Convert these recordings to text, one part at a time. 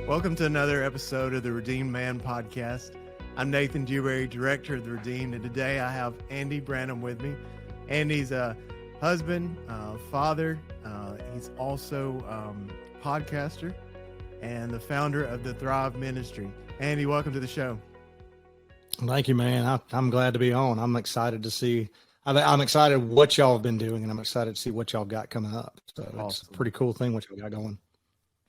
Welcome to another episode of the Redeemed Man podcast. I'm Nate Dewberry, director of the Redeemed, and today I have Andy Brannum with me. Andy's a husband, father. He's also podcaster and the founder of the Thrive Ministry. Andy, welcome to the show. Thank you, man. I'm glad to be on. I'm excited to see. I'm excited what y'all have been doing, and I'm excited to see what y'all got coming up. So awesome. It's a pretty cool thing what y'all got going.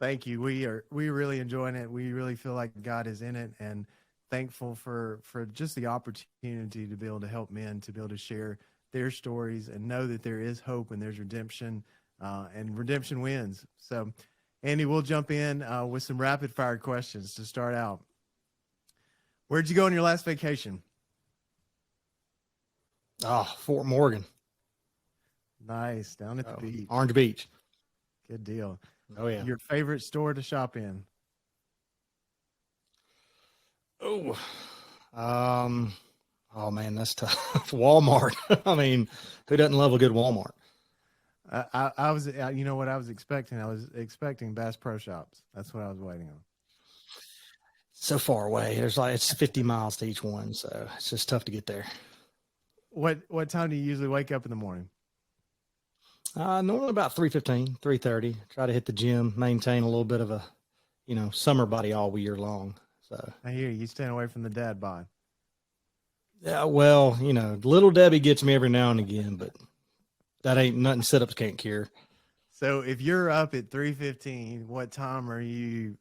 Thank you. We're really enjoying it. We really feel like God is in it, and thankful for just the opportunity to be able to help men, to be able to share their stories and know that there is hope and there's redemption, and redemption wins. So, Andy, we'll jump in with some rapid fire questions to start out. Where'd you go on your last vacation? Fort Morgan. Nice. Down at the beach. Orange Beach. Good deal. Oh, yeah. Your favorite store to shop in? Oh man, that's tough. Walmart. I mean, who doesn't love a good Walmart? I was, you know what I was expecting? I was expecting Bass Pro Shops. That's what I was waiting on. So far away. It's 50 miles to each one, so it's just tough to get there. What time do you usually wake up in the morning? Normally about 3:15, 3:30. Try to hit the gym, maintain a little bit of a, summer body all year long. So I hear you staying away from the dad bod. Yeah, well, little Debbie gets me every now and again, but that ain't nothing sit-ups can't cure. So if you're up at 3:15, what time are you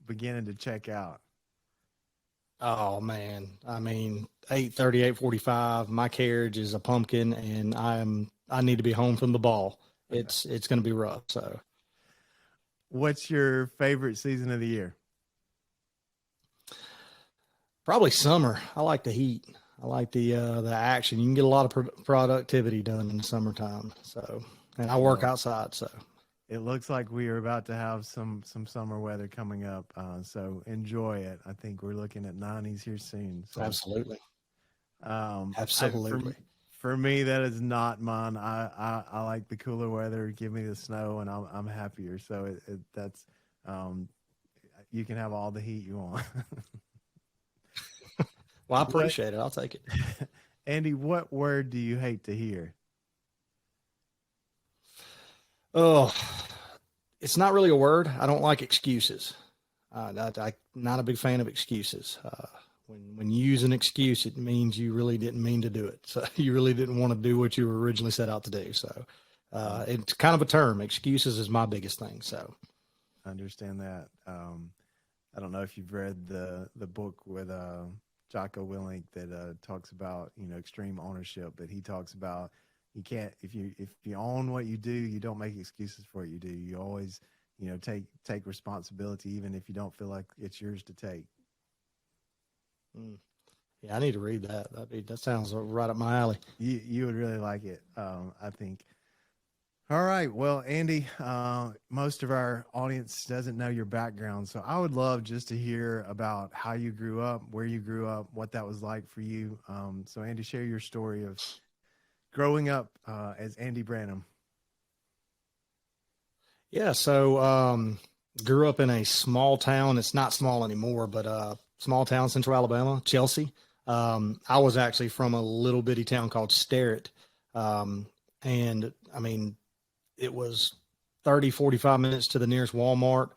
beginning to check out? Oh man, I mean 8:30, 8:45. My carriage is a pumpkin, and I need to be home from the ball. It's going to be rough. So, what's your favorite season of the year? Probably summer. I like the heat. I like the action. You can get a lot of productivity done in the summertime. So, and I work outside. So, it looks like we are about to have some summer weather coming up. So enjoy it. I think we're looking at 90s here soon. So, absolutely. Absolutely. For me, that is not mine. I like the cooler weather. Give me the snow, and I'm happier. So that's you can have all the heat you want. Well, I appreciate it. I'll take it. Andy, what word do you hate to hear? Oh, it's not really a word. I don't like excuses. I'm not a big fan of excuses. When you use an excuse, it means you really didn't mean to do it. So you really didn't want to do what you were originally set out to do. So it's kind of a term. Excuses is my biggest thing. So I understand that. I don't know if you've read the book with Jocko Willink that talks about extreme ownership, but he talks about you can't if you own what you do, you don't make excuses for what you do. You always take responsibility, even if you don't feel like it's yours to take. Yeah, I need to read that. That sounds right up my alley. You would really like it, I think. All right. Well, Andy, most of our audience doesn't know your background, so I would love just to hear about how you grew up, where you grew up, what that was like for you. So, Andy, share your story of growing up as Andy Brannum. Yeah, so grew up in a small town. It's not small anymore, but small town, Central Alabama, Chelsea. I was actually from a little bitty town called Sterrett. And I mean, it was 30, 45 minutes to the nearest Walmart.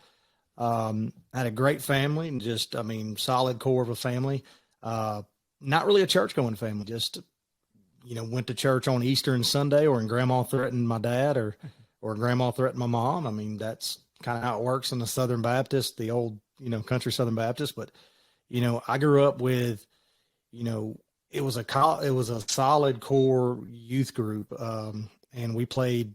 Had a great family and just, solid core of a family. Not really a church going family, just, went to church on Easter and Sunday, or when grandma threatened my dad or grandma threatened my mom. That's kind of how it works in the Southern Baptist, the old, country Southern Baptist. But, I grew up with, it was a solid core youth group. And we played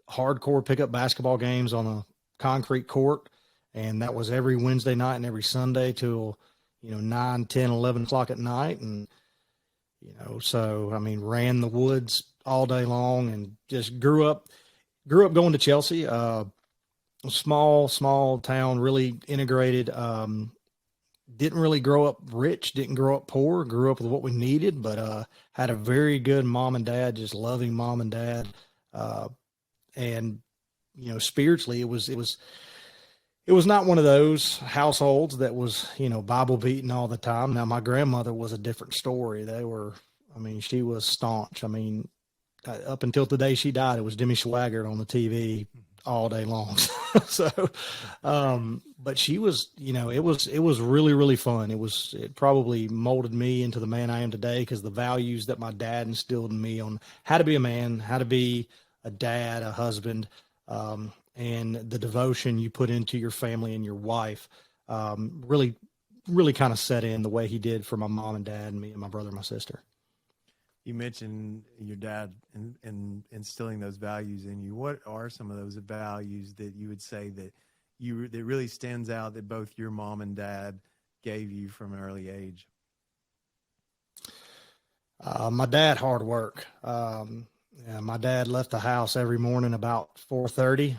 hardcore pickup basketball games on a concrete court. And that was every Wednesday night and every Sunday till, 9, 10, 11 o'clock at night. And, ran the woods all day long and just grew up going to Chelsea, small town, really integrated. Didn't really grow up rich, didn't grow up poor, grew up with what we needed, but had a very good mom and dad, just loving mom and dad. And, spiritually, it was it was not one of those households that was, Bible beating all the time. Now, my grandmother was a different story. She was staunch. Up until the day she died, it was Demi Swaggart on the TV all day long. So, but she was, it was really, really fun. It probably molded me into the man I am today, because the values that my dad instilled in me on how to be a man, how to be a dad, a husband, and the devotion you put into your family and your wife, really, really kind of set in the way he did for my mom and dad and me and my brother and my sister. You mentioned your dad and instilling those values in you. What are some of those values that you would say that that really stands out that both your mom and dad gave you from an early age? My dad, hard work. My dad left the house every morning about 4:30,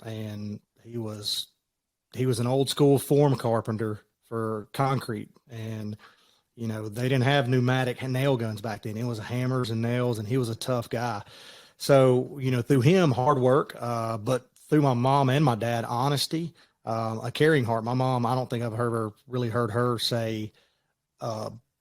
and he was an old school form carpenter for concrete, and they didn't have pneumatic nail guns back then. It was hammers and nails, and he was a tough guy. So through him, hard work, but through my mom and my dad, honesty, a caring heart. My mom, I don't think I've really heard her say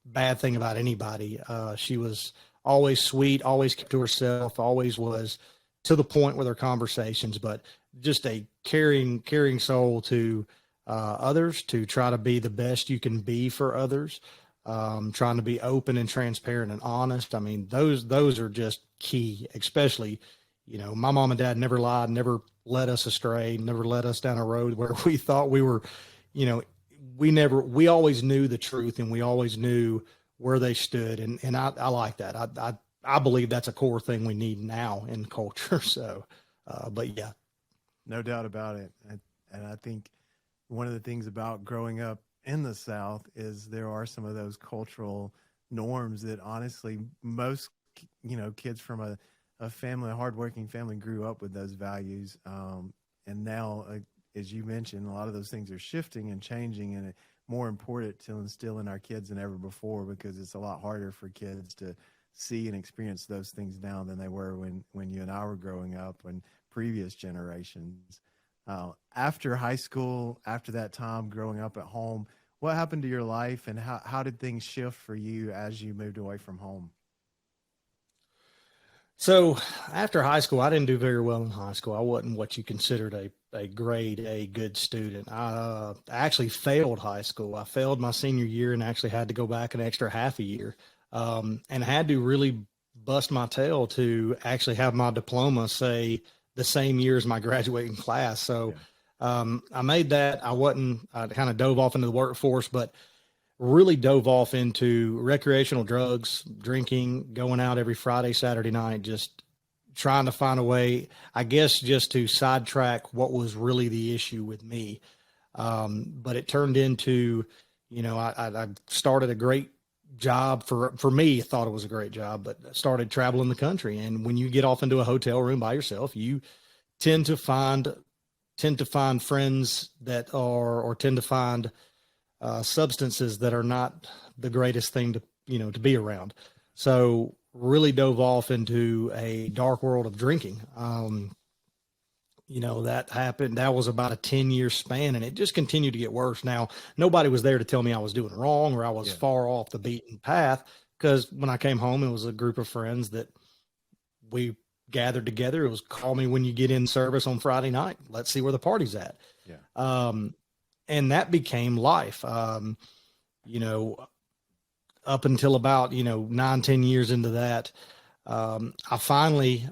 bad thing about anybody. She was always sweet, always kept to herself, always was to the point with her conversations, but just a caring soul to others, to try to be the best you can be for others, trying to be open and transparent and honest. Those are just key, especially, my mom and dad never lied, never led us astray, never led us down a road where we thought we were, we always knew the truth, and we always knew where they stood. And I like that. I believe that's a core thing we need now in culture. So, but yeah. No doubt about it. And I think one of the things about growing up in the South is there are some of those cultural norms that honestly most, kids from a family, a hardworking family, grew up with those values. And now, as you mentioned, a lot of those things are shifting and changing, and it's more important to instill in our kids than ever before, because it's a lot harder for kids to see and experience those things now than they were when you and I were growing up and previous generations. After high school, after that time growing up at home, what happened to your life, and how did things shift for you as you moved away from home? So after high school, I didn't do very well in high school. I wasn't what you considered a grade A good student. I actually failed high school. I failed my senior year and actually had to go back an extra half a year, and had to really bust my tail to actually have my diploma say the same year as my graduating class. So I made that. I kind of dove off into the workforce, but really dove off into recreational drugs, drinking, going out every Friday, Saturday night, just trying to find a way, I guess, just to sidetrack what was really the issue with me. But it turned into, I started a great job for me. I thought it was a great job, but I started traveling the country. And when you get off into a hotel room by yourself, you tend to find friends that are, or tend to find substances that are not the greatest thing to be around. So really dove off into a dark world of drinking. That happened. That was about a 10-year span, and it just continued to get worse. Now, nobody was there to tell me I was doing wrong or I was far off the beaten path, because when I came home, it was a group of friends that we gathered together. It was, call me when you get in service on Friday night. Let's see where the party's at. Yeah. And that became life. Up until about, 9-10 years into that, I finally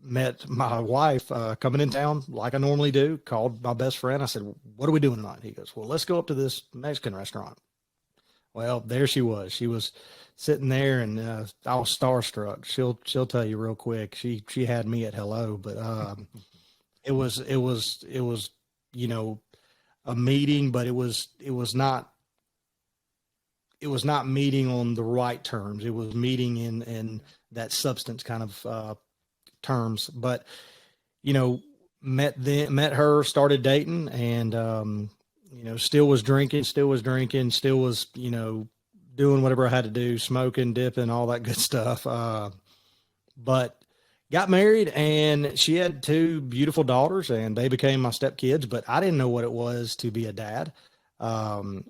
met my wife coming in town like I normally do, called my best friend. I said, "What are we doing tonight?" He goes, "Well, let's go up to this Mexican restaurant." Well, there she was. She was sitting there, and I was starstruck. She'll tell you real quick. She had me at hello, but it was a meeting, but it was not meeting on the right terms. It was meeting in that substance kind of terms. But met her, started dating, and still was drinking, still was doing whatever I had to do, smoking, dipping, all that good stuff. But got married, and she had two beautiful daughters, and they became my stepkids, but I didn't know what it was to be a dad. Um,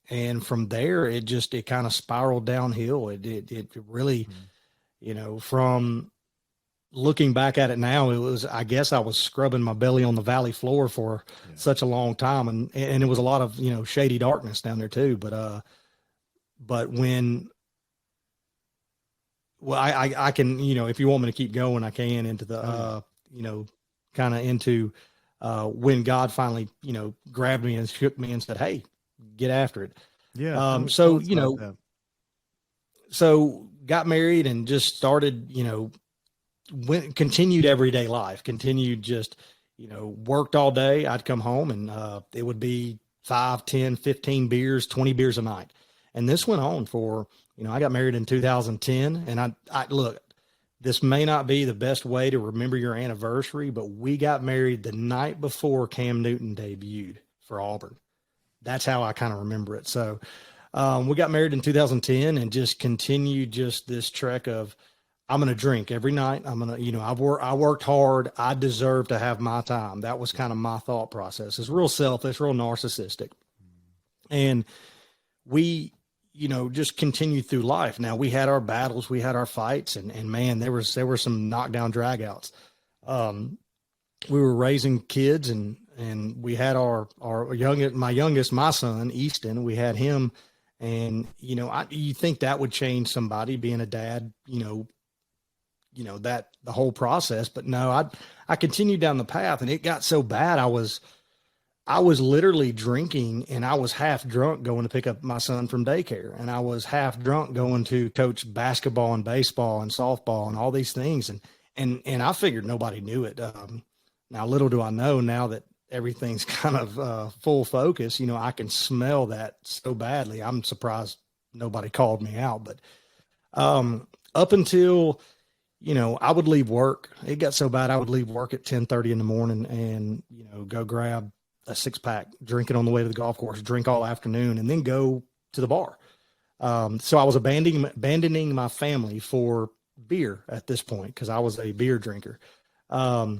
and from there, it kind of spiraled downhill. It really, Mhm. from looking back at it now, I guess I was scrubbing my belly on the valley floor for Yeah. such a long time. And it was a lot of, shady darkness down there too. But I can, if you want me to keep going, I can into the, kind of into, when God finally, grabbed me and shook me and said, "Hey, get after it." Yeah. So, Tell us about that. so got married and just started, continued everyday life, continued just, worked all day. I'd come home and it would be 5, 10, 15 beers, 20 beers a night. And this went on for, I got married in 2010, and I look, this may not be the best way to remember your anniversary, but we got married the night before Cam Newton debuted for Auburn. That's how I kind of remember it. So we got married in 2010 and just continued just this trek of, I'm going to drink every night. I'm going to, I worked hard. I deserve to have my time. That was kind of my thought process. It's real selfish, real narcissistic. And we, just continued through life. Now we had our battles, we had our fights, and man, there were some knockdown dragouts. We were raising kids, and we had my youngest, my son, Easton, we had him. And, you think that would change somebody being a dad, that the whole process, but no, I continued down the path, and it got so bad. I was literally drinking, and I was half drunk going to pick up my son from daycare. And I was half drunk going to coach basketball and baseball and softball and all these things. And I figured nobody knew it. Now, little do I know now that everything's kind of full focus, I can smell that so badly. I'm surprised nobody called me out, but up until, I would leave work. It got so bad I would leave work at 10:30 in the morning and, go grab a 6-pack, drink it on the way to the golf course, drink all afternoon, and then go to the bar. So I was abandoning my family for beer at this point, because I was a beer drinker. So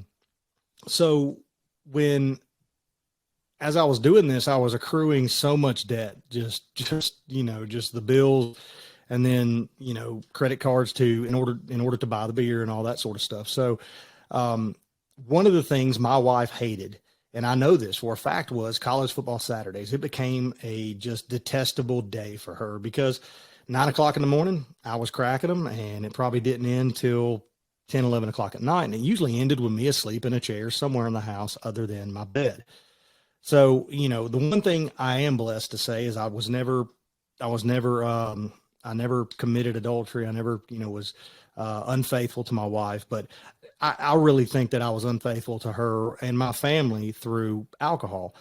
as I was doing this, I was accruing so much debt, just the bills, and then, credit cards too, in order to buy the beer and all that sort of stuff. So, one of the things my wife hated, and I know this for a fact, was college football Saturdays. It became a just detestable day for her, because 9 o'clock in the morning, I was cracking them, and it probably didn't end till 10, 11 o'clock at night. And it usually ended with me asleep in a chair somewhere in the house other than my bed. So, the one thing I am blessed to say is I never committed adultery. I never, was unfaithful to my wife, but I really think that I was unfaithful to her and my family through alcohol.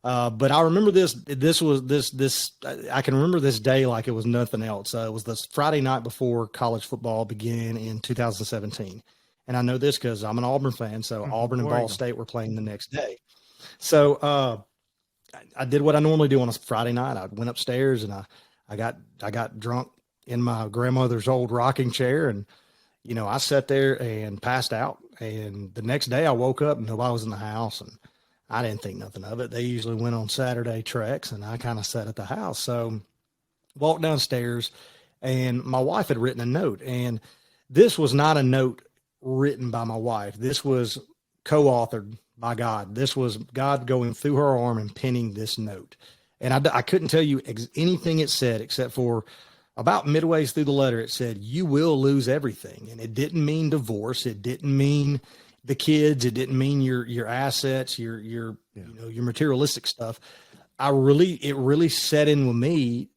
But I remember I can remember this day like it was nothing else. It was this Friday night before college football began in 2017. And I know this because I'm an Auburn fan. So Auburn and Ball State were playing the next day. So I did what I normally do on a Friday night. I went upstairs and I got drunk in my grandmother's old rocking chair, and I sat there and passed out. And the next day I woke up and nobody was in the house, and I didn't think nothing of it. They usually went on Saturday treks, and I kind of sat at the house. So walked downstairs, and my wife had written a note, and this was not a note written by my wife. This was co-authored by God. This was God going through her arm and penning this note. And I couldn't tell you anything it said, except for about midways through the letter, it said, "You will lose everything." And it didn't mean divorce. It didn't mean the kids. It didn't mean your assets, your materialistic stuff. It really set in with me.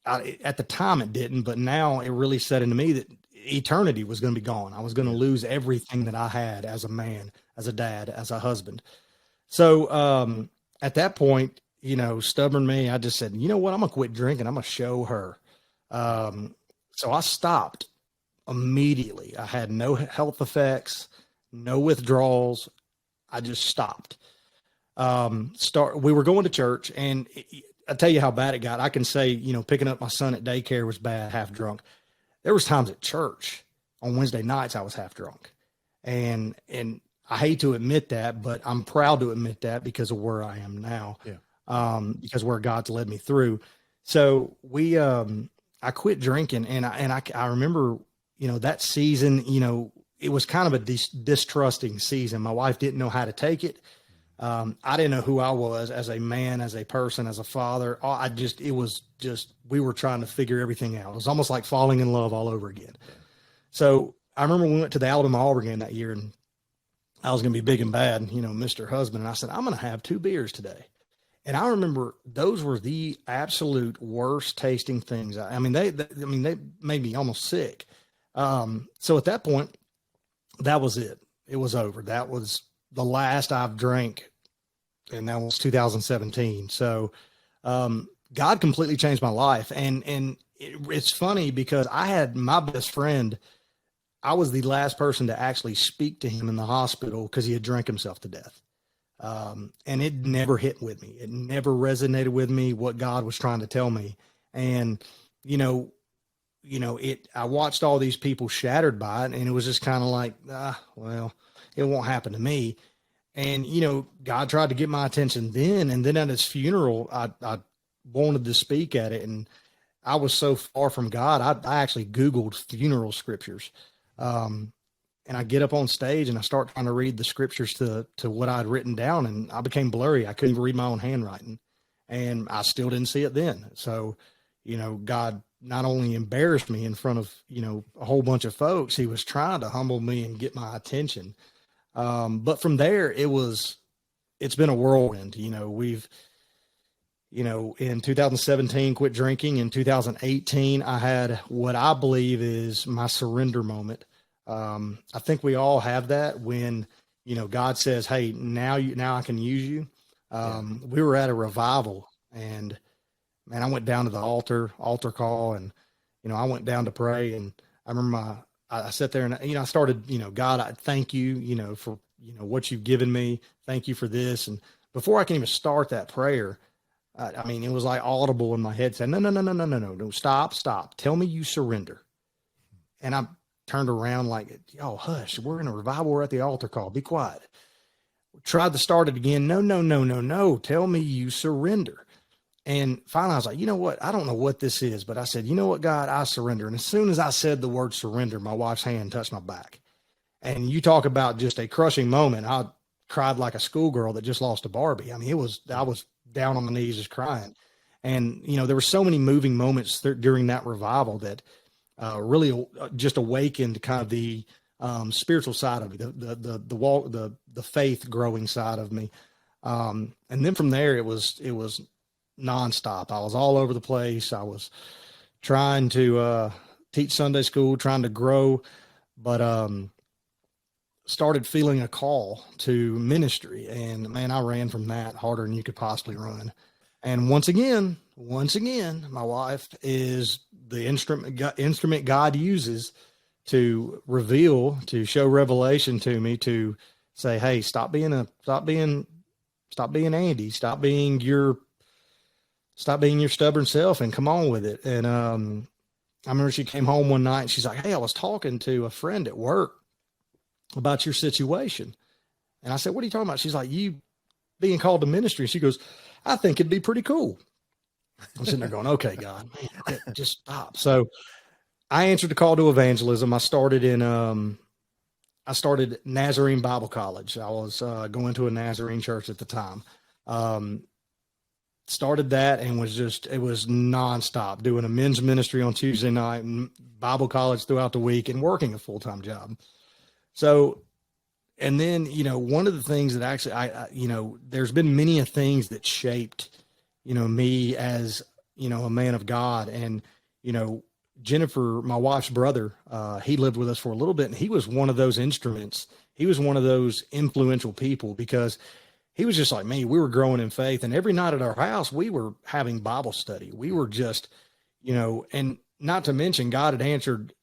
At the time it didn't, but now it really set into me that eternity was going to be gone. I was going to lose everything that I had as a man, as a dad, as a husband. So at that point, stubborn me, I just said, you know what, I'm going to quit drinking. I'm going to show her. So I stopped immediately. I had no health effects, no withdrawals. I just stopped. We were going to church, and I tell you how bad it got. I can say, picking up my son at daycare was bad, half drunk. There was times at church on Wednesday nights I was half drunk. And I hate to admit that, but I'm proud to admit that because of where I am now. Yeah. Because where God's led me through. So I quit drinking, and I remember, that season, it was kind of a distrusting season. My wife didn't know how to take it. I didn't know who I was as a man, as a person, as a father. We were trying to figure everything out. It was almost like falling in love all over again. So I remember we went to the Alabama-Auburn game that year, and I was going to be big and bad, Mr. Husband. And I said, I'm going to have 2 beers today. And I remember those were the absolute worst tasting things. I mean, they made me almost sick. So at that point, that was it. It was over. That was the last I've drank, and that was 2017. So God completely changed my life. And it's funny because I had my best friend. I was the last person to actually speak to him in the hospital because he had drank himself to death. And it never hit with me. It never resonated with me what God was trying to tell me. And, I watched all these people shattered by it, and it was just kind of like, well, it won't happen to me. And, God tried to get my attention then. And then at his funeral, I wanted to speak at it. And I was so far from God. I actually Googled funeral scriptures. And I get up on stage and I start trying to read the scriptures to what I'd written down, and I became blurry. I couldn't even read my own handwriting, and I still didn't see it then. So, God not only embarrassed me in front of, a whole bunch of folks, he was trying to humble me and get my attention. But from there, it's been a whirlwind. We've, in 2017, quit drinking. In 2018, I had what I believe is my surrender moment. I think we all have that when, God says, hey, now I can use you. We were at a revival, and man, I went down to the altar call, and, I went down to pray, and I remember I sat there and, I started, God, I thank you, for, what you've given me. Thank you for this. And before I can even start that prayer, it was like audible in my head saying, no, stop. Tell me you surrender. And I turned around like, oh, hush, we're in a revival. We're at the altar call. Be quiet. Tried to start it again. No. Tell me you surrender. And finally I was like, you know what? I don't know what this is, but I said, you know what, God, I surrender. And as soon as I said the word surrender, my wife's hand touched my back. And you talk about just a crushing moment. I cried like a schoolgirl that just lost a Barbie. I was down on my knees just crying. And, there were so many moving moments during that revival that really just awakened kind of the spiritual side of me, the faith growing side of me. And then from there, it was nonstop. I was all over the place. I was trying to teach Sunday school, trying to grow, but started feeling a call to ministry. And man, I ran from that harder than you could possibly run. And once again, my wife is the instrument God uses to reveal, to show revelation to me, to say, hey, stop being Andy, stop being your stubborn self and come on with it. And I remember she came home one night and she's like, hey, I was talking to a friend at work about your situation. And I said, what are you talking about? She's like, you being called to ministry. She goes, I think it'd be pretty cool. I'm sitting there going, okay, God, man, just stop. So I answered the call to evangelism. I started Nazarene Bible College. I was going to a Nazarene church at the time. Started that and it was nonstop, doing a men's ministry on Tuesday night and Bible college throughout the week and working a full-time job. So, and then, one of the things that actually there's been many things that shaped, me as, a man of God. And, Jennifer, my wife's brother, he lived with us for a little bit, and he was one of those instruments. He was one of those influential people because he was just like me. We were growing in faith, and every night at our house, we were having Bible study. We were just, and not to mention God had answered.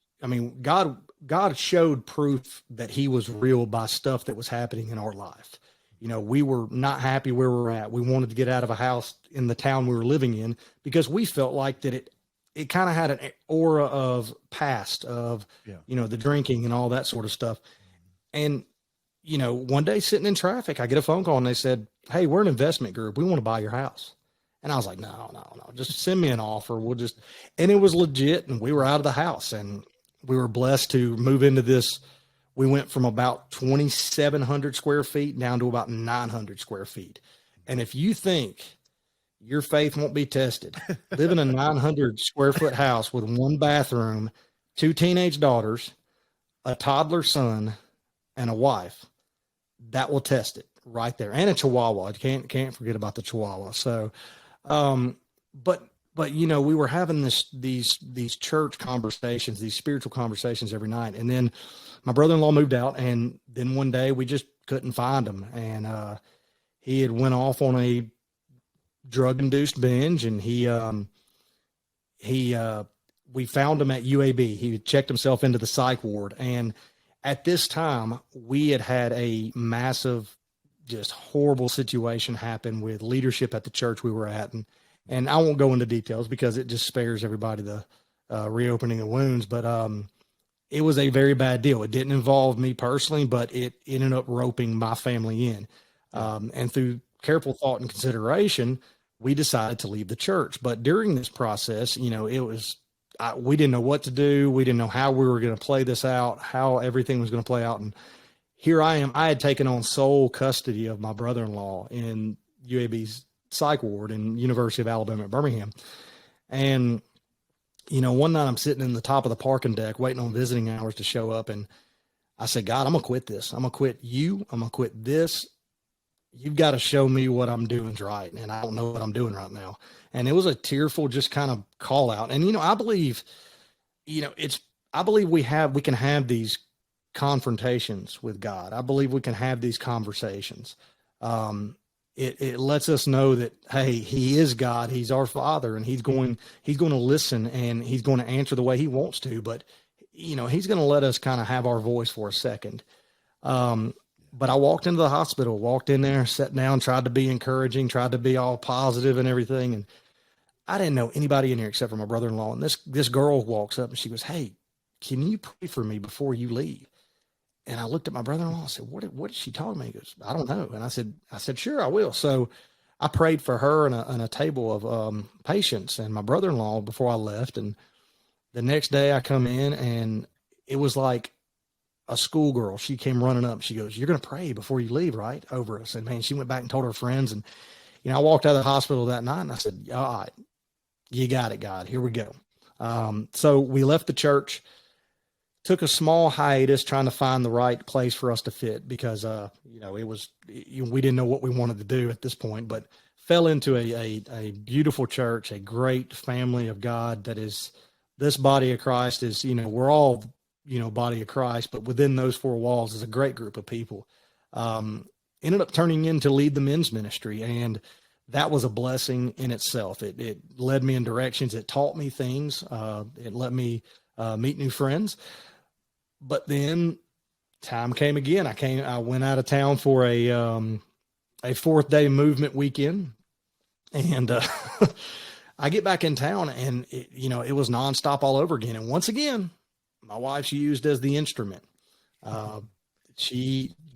God showed proof that he was real by stuff that was happening in our life. We were not happy where we're at. We wanted to get out of a house in the town we were living in because we felt like that it kind of had an aura of past of, Yeah. the drinking and all that sort of stuff. And, one day sitting in traffic, I get a phone call and they said, "Hey, we're an investment group. We want to buy your house." And I was like, no, just send me an offer. And it was legit. And we were out of the house and we were blessed to move into this. We went from about 2,700 square feet down to about 900 square feet. And if you think your faith won't be tested, live in a 900 square foot house with one bathroom, 2 teenage daughters, a toddler son, and a wife, that will test it right there. And a Chihuahua. Can't forget about the Chihuahua. So, but we were having these church conversations, these spiritual conversations every night. And then my brother-in-law moved out, and then one day we just couldn't find him. And, he had went off on a drug-induced binge, and we found him at UAB. He checked himself into the psych ward. And at this time, we had a massive, just horrible situation happen with leadership at the church we were at. And I won't go into details because it just spares everybody the reopening of wounds. But it was a very bad deal. It didn't involve me personally, but it ended up roping my family in. And through careful thought and consideration, we decided to leave the church. But during this process, we didn't know what to do. We didn't know how we were going to play this out, how everything was going to play out. And here I am. I had taken on sole custody of my brother-in-law in UAB's psych ward in University of Alabama at Birmingham. And, one night I'm sitting in the top of the parking deck waiting on visiting hours to show up. And I said, "God, I'm going to quit this. I'm going to quit you. I'm going to quit this. You've got to show me what I'm doing is right. And I don't know what I'm doing right now." And it was a tearful, just kind of call out. And, I believe, I believe we can have these confrontations with God. I believe we can have these conversations. It lets us know that, hey, he is God. He's our Father, and he's going to listen, and he's going to answer the way he wants to. But, he's going to let us kind of have our voice for a second. But I walked into the hospital, walked in there, sat down, tried to be encouraging, tried to be all positive and everything. And I didn't know anybody in here except for my brother-in-law. And this girl walks up and she goes, "Hey, can you pray for me before you leave?" And I looked at my brother-in-law and said, what is she talking about? He goes, "I don't know." And I said, "Sure, I will." So I prayed for her and a table of patients and my brother-in-law before I left. And the next day I come in and it was like a schoolgirl. She came running up. She goes, "You're going to pray before you leave, right?" over us. And man, she went back and told her friends. And, I walked out of the hospital that night and I said, "All right, you got it, God. Here we go." So we left the church, took a small hiatus trying to find the right place for us to fit because, we didn't know what we wanted to do at this point, but fell into a beautiful church, a great family of God that is this body of Christ is, we're all, body of Christ, but within those four walls is a great group of people. Ended up turning in to lead the men's ministry. And that was a blessing in itself. It led me in directions. It taught me things. It let me meet new friends. But then time came again. I went out of town for a fourth day movement weekend. And I get back in town and it was nonstop all over again. And once again, my wife's used as the instrument.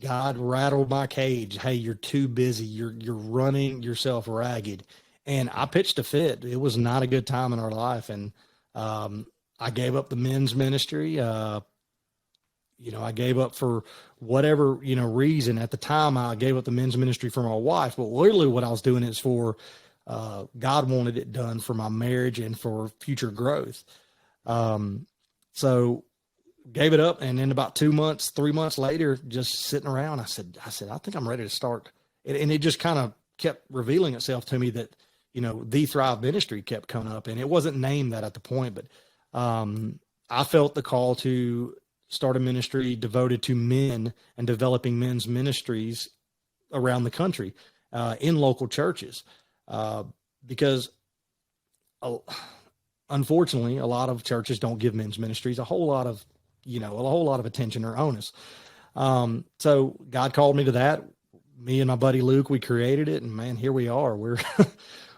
God rattled my cage. "Hey, you're too busy. You're running yourself ragged." And I pitched a fit. It was not a good time in our life. And I gave up the men's ministry. I gave up for whatever, reason. At the time, I gave up the men's ministry for my wife. But literally what I was doing is for God wanted it done for my marriage and for future growth. So gave it up. And then about 3 months later, just sitting around, I said, "I think I'm ready to start." And it just kind of kept revealing itself to me that, the Thrive Ministry kept coming up, and it wasn't named that at the point, but I felt the call to start a ministry devoted to men and developing men's ministries around the country, in local churches. Because unfortunately, a lot of churches don't give men's ministries a whole lot of attention or onus. So God called me to that. Me and my buddy Luke, we created it, and man, here we are.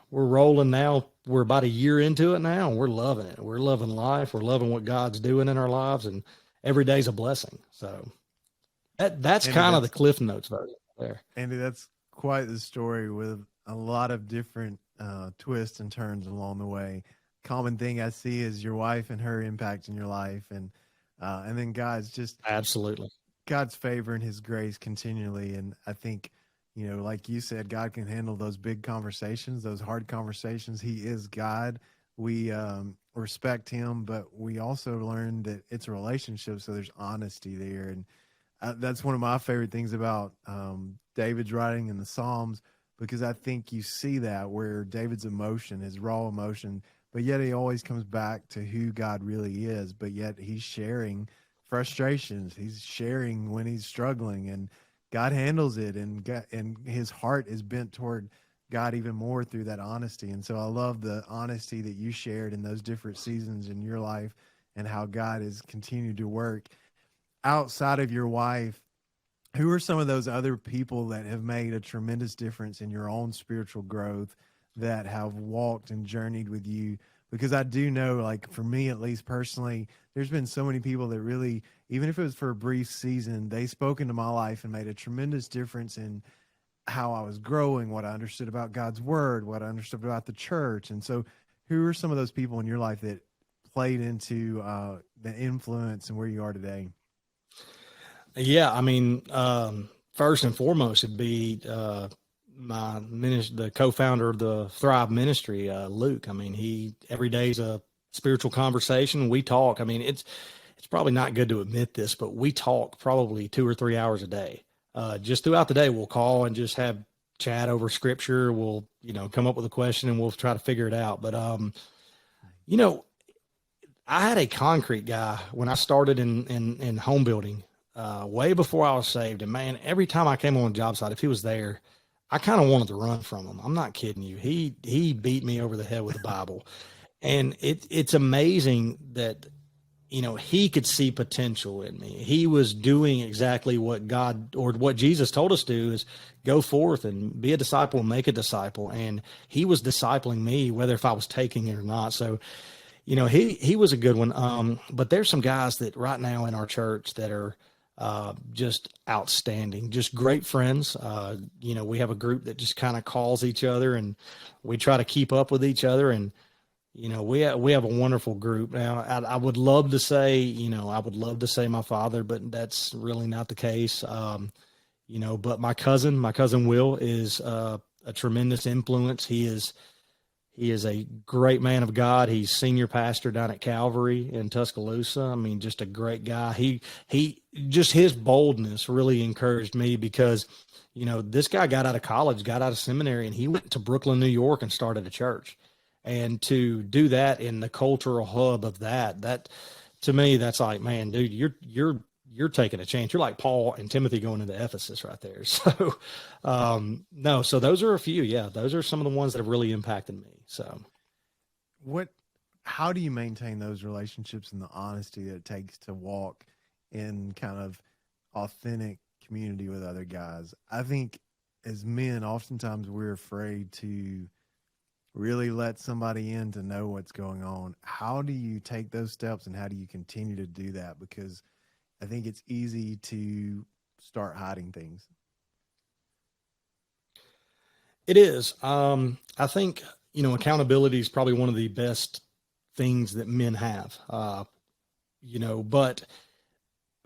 we're rolling now. We're about a year into it now, and we're loving it. We're loving life. We're loving what God's doing in our lives, and every day's a blessing. So that's Andy, kind of the that's Cliff Notes version there. Andy, that's quite the story with a lot of different twists and turns along the way. Common thing I see is your wife and her impact in your life, and then Absolutely. God's favor and His grace continually. And I think, like you said, God can handle those big conversations, those hard conversations. He is God. We respect Him, but we also learn that it's a relationship, so there's honesty there. And that's one of my favorite things about David's writing in the Psalms, because I think you see that where David's emotion, his raw emotion, but yet he always comes back to who God really is. But yet he's sharing frustrations, he's sharing when he's struggling, and God handles it, and his heart is bent toward God even more through that honesty. And so I love the honesty that you shared in those different seasons in your life, and how God has continued to work. Outside of your wife, who are some of those other people that have made a tremendous difference in your own spiritual growth, that have walked and journeyed with you? Because I do know, like for me, at least personally, there's been so many people that really, even if it was for a brief season, they spoke into my life and made a tremendous difference in how I was growing, what I understood about God's word, what I understood about the church. And so who are some of those people in your life that played into the influence and where you are today? Yeah, I mean, first and foremost, it'd be the co-founder of the Thrive Ministry, Luke. I mean, every day's a spiritual conversation. We talk. I mean, it's probably not good to admit this, but we talk probably 2 or 3 hours a day. Just throughout the day, we'll call and just have chat over scripture. We'll, come up with a question and we'll try to figure it out. But, I had a concrete guy when I started in home building, way before I was saved. And man, every time I came on a job site, if he was there, I kind of wanted to run from him. I'm not kidding you. He beat me over the head with the Bible. And it's amazing that, he could see potential in me. He was doing exactly what God, or what Jesus told us to do, is go forth and be a disciple and make a disciple. And he was discipling me, whether if I was taking it or not. So, he was a good one. But there's some guys that right now in our church that are just outstanding, just great friends. We have a group that just kind of calls each other, and we try to keep up with each other. And, we have a wonderful group. Now, I would love to say, my father, but that's really not the case. But my cousin Will is a tremendous influence. He is a great man of God. He's senior pastor down at Calvary in Tuscaloosa. I mean, just a great guy. He just, his boldness really encouraged me, because, this guy got out of college, got out of seminary, and he went to Brooklyn, New York, and started a church. And to do that in the cultural hub of that to me, that's like, man, dude, you're taking a chance. You're like Paul and Timothy going into Ephesus right there. So, no, so those are a few. Yeah. Those are some of the ones that have really impacted me. So how do you maintain those relationships and the honesty that it takes to walk in kind of authentic community with other guys? I think as men, oftentimes we're afraid to really let somebody in to know what's going on. How do you take those steps, and how do you continue to do that? Because I think it's easy to start hiding things. It is. I think, accountability is probably one of the best things that men have, but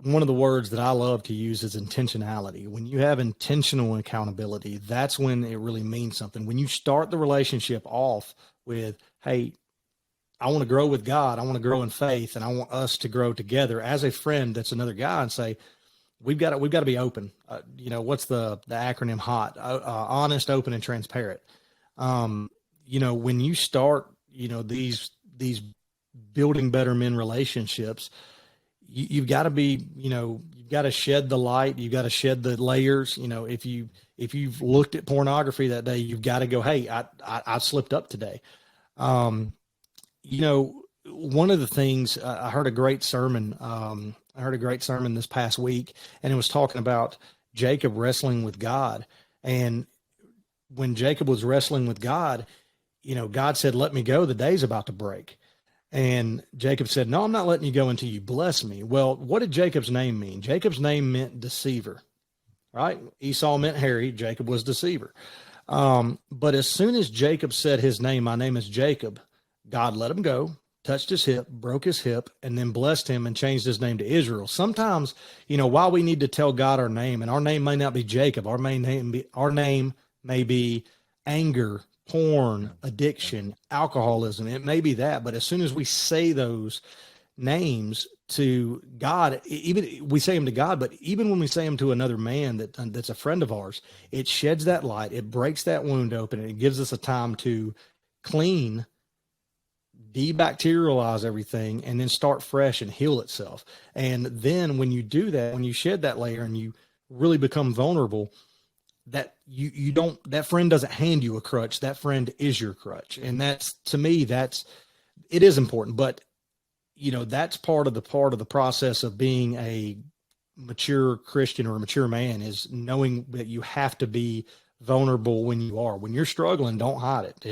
one of the words that I love to use is intentionality. When you have intentional accountability, that's when it really means something. When you start the relationship off with, hey, I want to grow with God, I want to grow in faith, and I want us to grow together as a friend that's another guy, and say, we've got to be open. What's the acronym HOT? Honest, open, and transparent. When you start, these building better men relationships, you've got to be, you've got to shed the light. You've got to shed the layers. If you've looked at pornography that day, you've got to go, hey, I slipped up today. One of the things, I heard a great sermon. I heard a great sermon this past week, and it was talking about Jacob wrestling with God. And when Jacob was wrestling with God, God said, let me go. The day's about to break. And Jacob said, no, I'm not letting you go until you bless me. Well, what did Jacob's name mean? Jacob's name meant deceiver, right? Esau meant hairy. Jacob was deceiver. But as soon as Jacob said his name, my name is Jacob, God let him go, touched his hip, broke his hip, and then blessed him and changed his name to Israel. Sometimes, while we need to tell God our name, and our name may not be Jacob, our name may be anger, porn, addiction, alcoholism. It may be that, but as soon as we say those names to God, even we say them to God, but even when we say them to another man that's a friend of ours, it sheds that light, it breaks that wound open, and it gives us a time to clean, debacterialize everything, and then start fresh and heal itself. And then when you do that, when you shed that layer and you really become vulnerable, that that friend doesn't hand you a crutch. That friend is your crutch. And that's, to me, it is important, but that's part of the process of being a mature Christian or a mature man, is knowing that you have to be vulnerable when you're struggling. Don't hide it.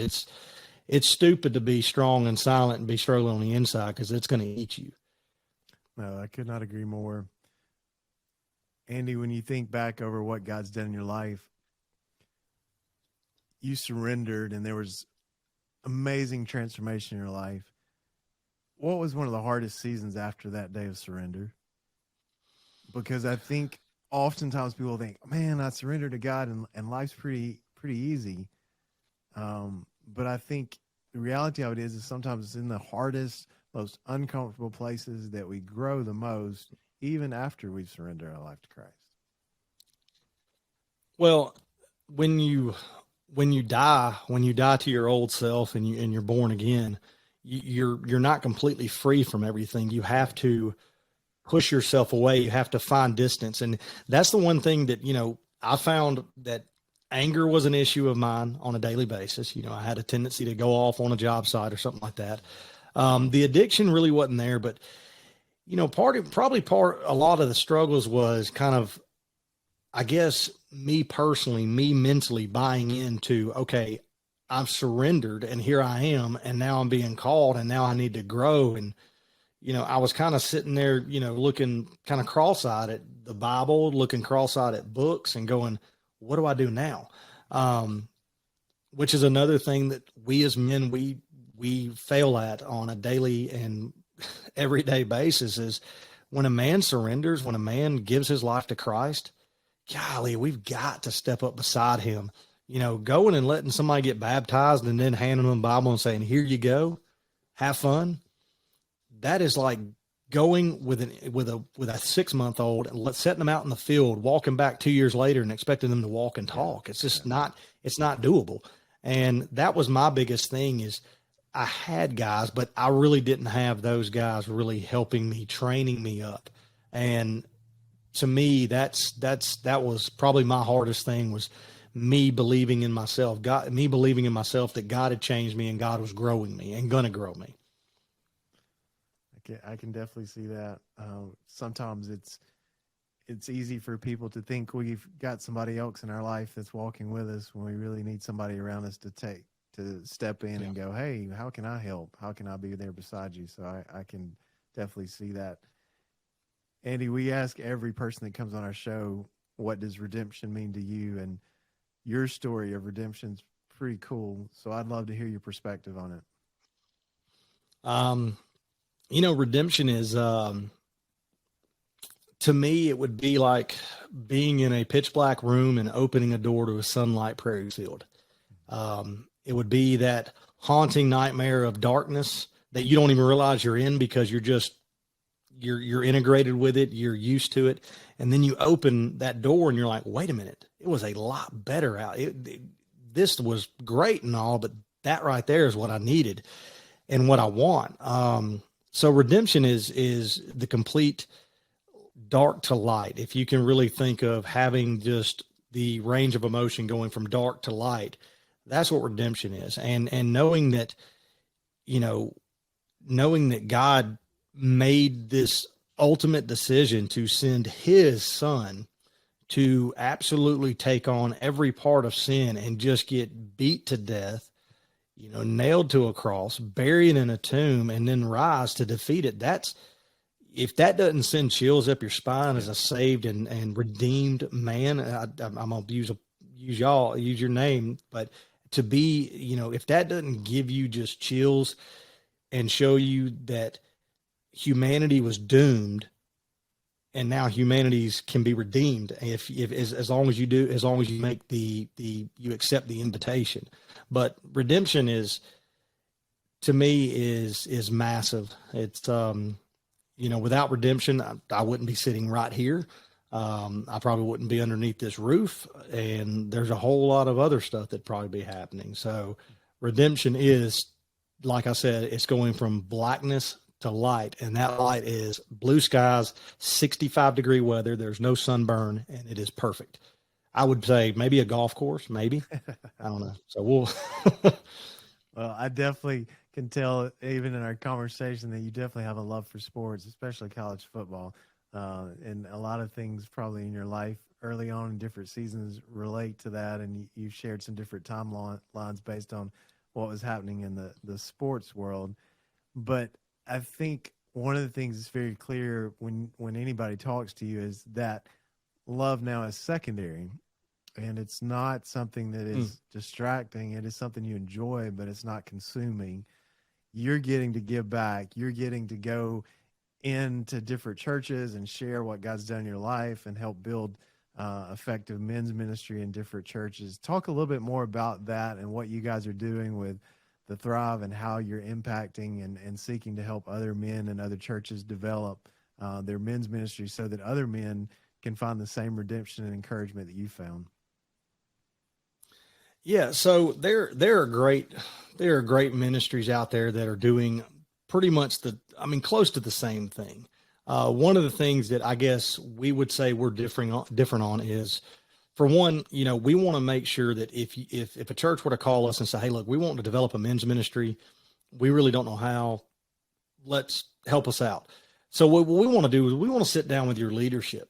It's stupid to be strong and silent and be struggling on the inside, because it's going to eat you. No, I could not agree more. Andy, when you think back over what God's done in your life, you surrendered and there was amazing transformation in your life. What was one of the hardest seasons after that day of surrender? Because I think oftentimes people think, man, I surrendered to God and life's pretty easy. But I think the reality of it is sometimes it's in the hardest, most uncomfortable places that we grow the most, even after we've surrendered our life to Christ. Well, when you die to your old self and you're born again, you're not completely free from everything. You have to push yourself away. You have to find distance. And that's the one thing that, I found that anger was an issue of mine on a daily basis. I had a tendency to go off on a job site or something like that. The addiction really wasn't there, but a lot of the struggles was kind of, I guess, me personally, me mentally buying into, okay, I've surrendered and here I am, and now I'm being called and now I need to grow. And, I was kind of sitting there, looking kind of cross-eyed at the Bible, looking cross-eyed at books and going, what do I do now? Which is another thing that we as men, we fail at on a daily and everyday basis, is when a man surrenders, when a man gives his life to Christ, golly, we've got to step up beside him. Going and letting somebody get baptized and then handing them a Bible and saying, here you go, have fun. That is like going with a 6-month-old and setting them out in the field, walking back 2 years later and expecting them to walk and talk. It's just not doable. And that was my biggest thing, is I had guys, but I really didn't have those guys really helping me, training me up. And to me, that was probably my hardest thing, was me believing in myself, that God had changed me and God was growing me and going to grow me. I can definitely see that. Sometimes it's easy for people to think we've got somebody else in our life that's walking with us when we really need somebody around us to step in and go, hey, how can I help? How can I be there beside you? So I can definitely see that. Andy, we ask every person that comes on our show, what does redemption mean to you? And your story of redemption's pretty cool. So I'd love to hear your perspective on it. Redemption is, to me, it would be like being in a pitch black room and opening a door to a sunlight prairie field. It would be that haunting nightmare of darkness that you don't even realize you're in, because you're integrated with it. You're used to it. And then you open that door and you're like, wait a minute, it was a lot better out. This was great and all, but that right there is what I needed and what I want. So redemption is the complete dark to light. If you can really think of having just the range of emotion going from dark to light, that's what redemption is. And knowing that, knowing that God made this ultimate decision to send his son to absolutely take on every part of sin and just get beat to death, nailed to a cross, buried in a tomb, and then rise to defeat it. If that doesn't send chills up your spine as a saved and redeemed man, I'm going to use your name, but to be, if that doesn't give you just chills and show you that humanity was doomed and now humanities can be redeemed if as long as you make you accept the invitation. But redemption to me is massive. It's without redemption, I wouldn't be sitting right here. I probably wouldn't be underneath this roof, and there's a whole lot of other stuff that'd probably be happening. So redemption is, like I said, it's going from blackness to light, and that light is blue skies, 65-degree weather. There's no sunburn, and it is perfect. I would say maybe a golf course, maybe. I don't know. So we'll. Well, I definitely can tell, even in our conversation, that you definitely have a love for sports, especially college football. And a lot of things probably in your life early on in different seasons relate to that. And you've shared some different timelines based on what was happening in the sports world. But I think one of the things that's very clear when anybody talks to you is that love now is secondary. And it's not something that is distracting. It is something you enjoy, but it's not consuming. You're getting to give back. You're getting to go into different churches and share what God's done in your life and help build effective men's ministry in different churches. Talk a little bit more about that and what you guys are doing with the Thrive and how you're impacting and seeking to help other men and other churches develop their men's ministry so that other men can find the same redemption and encouragement that you found. Yeah, so there are great ministries out there that are doing pretty much close to the same thing. One of the things that I guess we would say we're different on is, for one, we want to make sure that if a church were to call us and say, hey, look, we want to develop a men's ministry, we really don't know how, let's help us out. So what we want to do is we want to sit down with your leadership.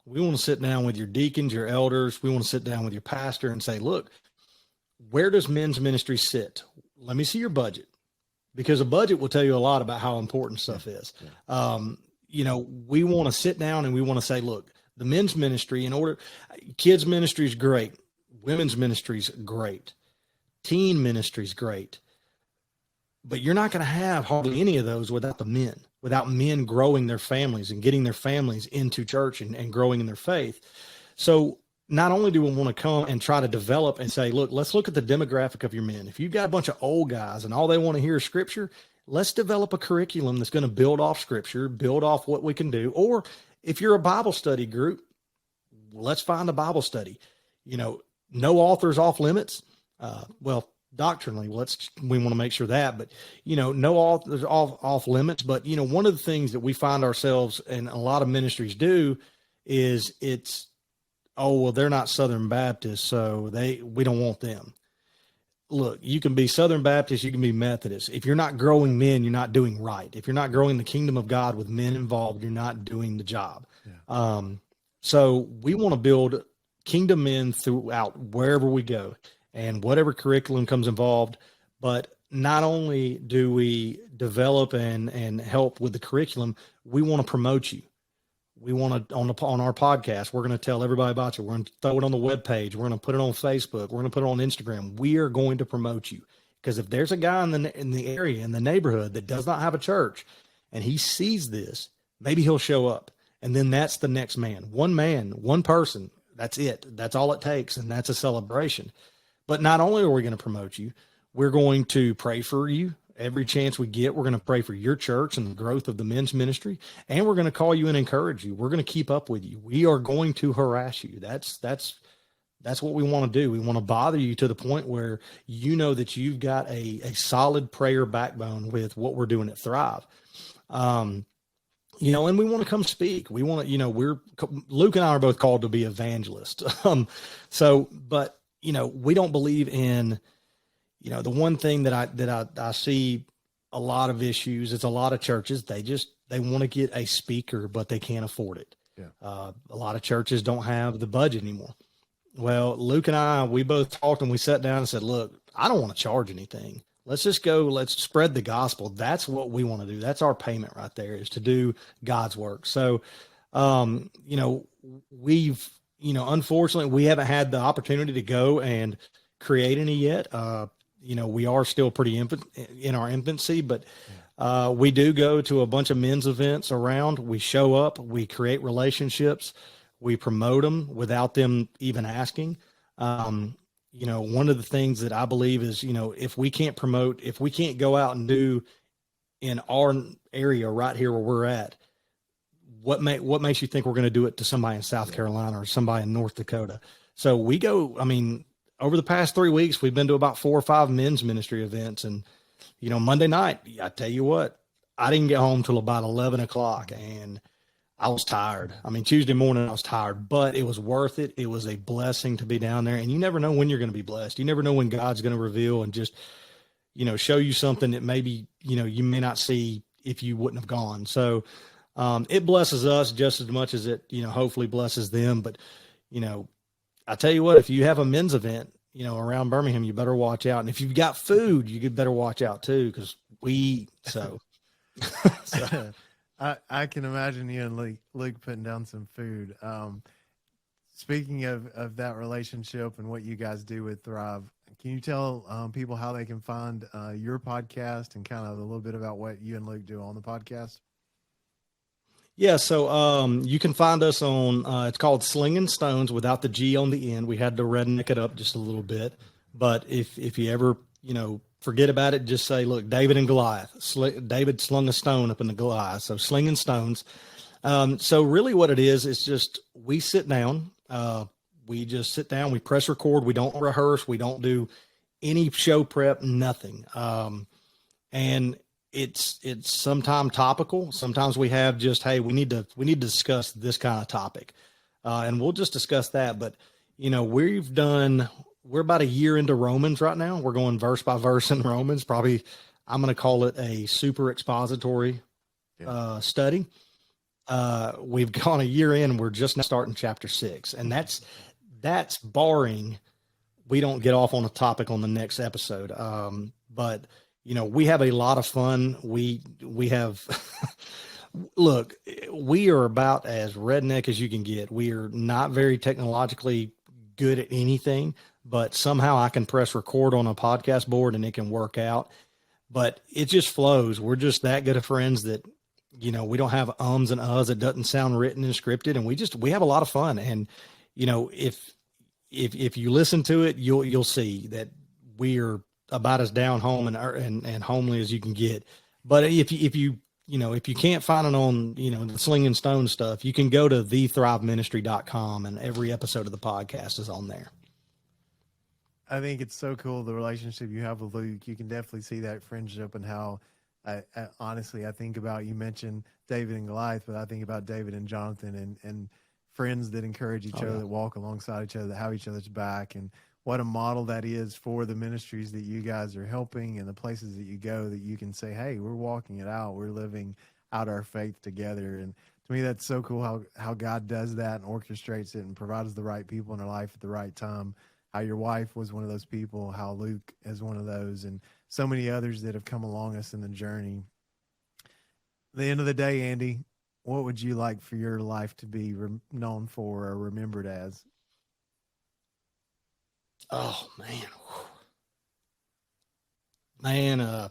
We want to sit down with your deacons, your elders. We want to sit down with your pastor and say, look, where does men's ministry sit? Let me see your budget, because a budget will tell you a lot about how important stuff is. Yeah. We want to sit down and we want to say, look, the men's ministry, kids ministry is great. Women's ministry is great. Teen ministry is great. But you're not going to have hardly any of those without men growing their families and getting their families into church and growing in their faith. So not only do we want to come and try to develop and say, look, let's look at the demographic of your men. If you've got a bunch of old guys and all they want to hear is scripture, let's develop a curriculum that's going to build off scripture, build off what we can do. Or if you're a Bible study group, let's find a Bible study. No authors off limits. Doctrinally, we want to make sure that, but no authors off limits. But one of the things that we find ourselves and a lot of ministries do is they're not Southern Baptist, so we don't want them. Look, you can be Southern Baptist, you can be Methodist. If you're not growing men, you're not doing right. If you're not growing the kingdom of God with men involved, you're not doing the job. Yeah. So we want to build kingdom men throughout wherever we go and whatever curriculum comes involved. But not only do we develop and help with the curriculum, we want to promote you. We want to, on our podcast, we're going to tell everybody about you. We're going to throw it on the webpage. We're going to put it on Facebook. We're going to put it on Instagram. We are going to promote you, because if there's a guy in the area, in the neighborhood, that does not have a church and he sees this, maybe he'll show up. And then that's the next man, one person. That's it. That's all it takes. And that's a celebration. But not only are we going to promote you, we're going to pray for you. Every chance we get, we're going to pray for your church and the growth of the men's ministry. And we're going to call you and encourage you. We're going to keep up with you. We are going to harass you. That's what we want to do. We want to bother you to the point where that you've got a solid prayer backbone with what we're doing at Thrive. And we want to come speak. We want to, Luke and I are both called to be evangelists. But we don't believe in, the one thing that I see a lot of issues is a lot of churches, they want to get a speaker, but they can't afford it. Yeah. A lot of churches don't have the budget anymore. Well, Luke and I, we both talked and we sat down and said, look, I don't want to charge anything. Let's just go, let's spread the gospel. That's what we want to do. That's our payment right there, is to do God's work. So, we've, unfortunately we haven't had the opportunity to go and create any yet. We are still pretty in our infancy, but we do go to a bunch of men's events around. We show up, we create relationships, we promote them without them even asking. One of the things that I believe is, if we can't go out and do in our area right here where we're at, what makes you think we're going to do it to somebody in South Carolina or somebody in North Dakota? So we go, over the past 3 weeks, we've been to about 4 or 5 men's ministry events. And, Monday night, I tell you what, I didn't get home till about 11 o'clock and I was tired. Tuesday morning I was tired, but it was worth it. It was a blessing to be down there, and you never know when you're going to be blessed. You never know when God's going to reveal and just, show you something that maybe, you may not see if you wouldn't have gone. So, it blesses us just as much as it, hopefully blesses them. But, I tell you what, if you have a men's event, around Birmingham, you better watch out. And if you've got food, you better watch out too, because we eat. So, I can imagine you and Luke putting down some food. Speaking of that relationship and what you guys do with Thrive, can you tell people how they can find your podcast and kind of a little bit about what you and Luke do on the podcast? Yeah, so you can find us on, it's called Slinging Stones without the G on the end. We had to redneck it up just a little bit. But if you ever, forget about it, just say, look, David and Goliath. David slung a stone up in the Goliath. So Slinging Stones. So really what it is, it's just we sit down. We just sit down. We press record. We don't rehearse. We don't do any show prep, nothing. And it's sometimes topical. Sometimes we have just, hey, we need to discuss this kind of topic. And we'll just discuss that. But, we're about a year into Romans right now. We're going verse by verse in Romans. Probably, I'm going to call it a super expository study. We've gone a year in and we're just now starting chapter 6. And that's barring we don't get off on a topic on the next episode. But we have a lot of fun. We have, look, we are about as redneck as you can get. We are not very technologically good at anything, but somehow I can press record on a podcast board and it can work out, but it just flows. We're just that good of friends that, we don't have ums and uhs. It doesn't sound written and scripted, and we have a lot of fun. And, if you listen to it, you'll see that we are about as down home and homely as you can get. But if you can't find it on, the Slinging Stone stuff, you can go to thethriveministry.com, and every episode of the podcast is on there. I think it's so cool, the relationship you have with Luke. You can definitely see that friendship and how, honestly, I think about, you mentioned David and Goliath, but I think about David and Jonathan and friends that encourage each other, that walk alongside each other, that have each other's back, and what a model that is for the ministries that you guys are helping and the places that you go, that you can say, hey, we're walking it out. We're living out our faith together. And to me, that's so cool how God does that and orchestrates it and provides the right people in our life at the right time. How your wife was one of those people, how Luke is one of those, and so many others that have come along us in the journey. At the end of the day, Andy, what would you like for your life to be known for or remembered as? Oh, man.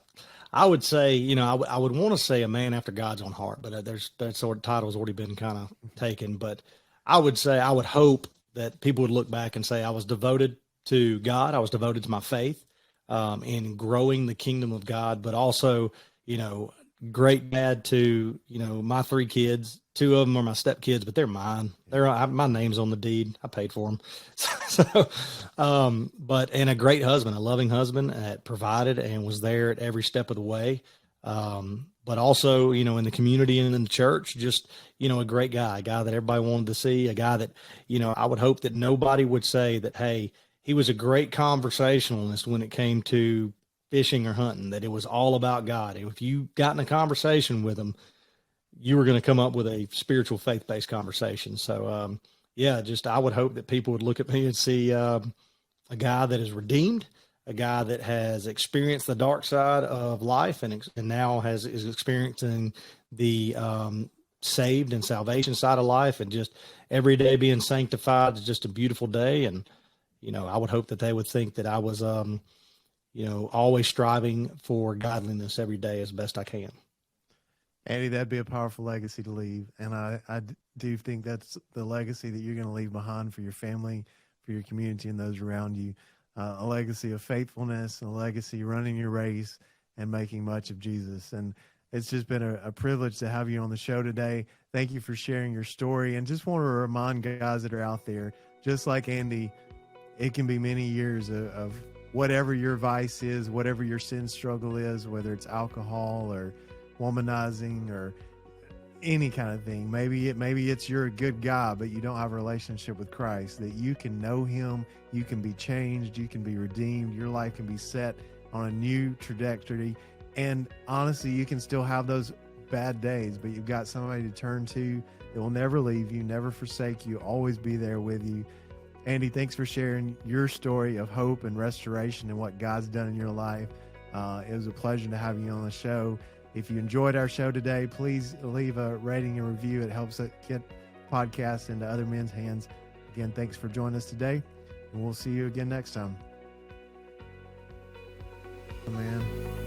I would say, I would want to say a man after God's own heart, but that sort of title's already been kind of taken. But I would say, I would hope that people would look back and say, I was devoted to God. I was devoted to my faith, in growing the kingdom of God, but also, great dad to, my 3 kids. 2 of them are my stepkids, but they're mine. My name's on the deed. I paid for them. And a great husband, a loving husband that provided and was there at every step of the way. But also, in the community and in the church, just, a great guy, a guy that everybody wanted to see, a guy that, I would hope that nobody would say that, hey, he was a great conversationalist when it came to fishing or hunting, that it was all about God. If you got in a conversation with him, you were going to come up with a spiritual faith-based conversation. So, I would hope that people would look at me and see a guy that is redeemed, a guy that has experienced the dark side of life and now is experiencing the saved and salvation side of life, and just every day being sanctified is just a beautiful day. And, I would hope that they would think that I was, always striving for godliness every day as best I can. Andy, that'd be a powerful legacy to leave. And I do think that's the legacy that you're going to leave behind for your family, for your community, and those around you. A legacy of faithfulness, a legacy running your race and making much of Jesus. And it's just been a privilege to have you on the show today. Thank you for sharing your story. And just want to remind guys that are out there, just like Andy, it can be many years of whatever your vice is, whatever your sin struggle is, whether it's alcohol or womanizing or any kind of thing. Maybe it's you're a good guy, but you don't have a relationship with Christ, that you can know him, you can be changed, you can be redeemed, your life can be set on a new trajectory. And honestly, you can still have those bad days, but you've got somebody to turn to that will never leave you, never forsake you, always be there with you. Andy, thanks for sharing your story of hope and restoration and what God's done in your life. It was a pleasure to have you on the show. If you enjoyed our show today, please leave a rating and review. It helps it get podcasts into other men's hands. Again, thanks for joining us today, and we'll see you again next time. Man.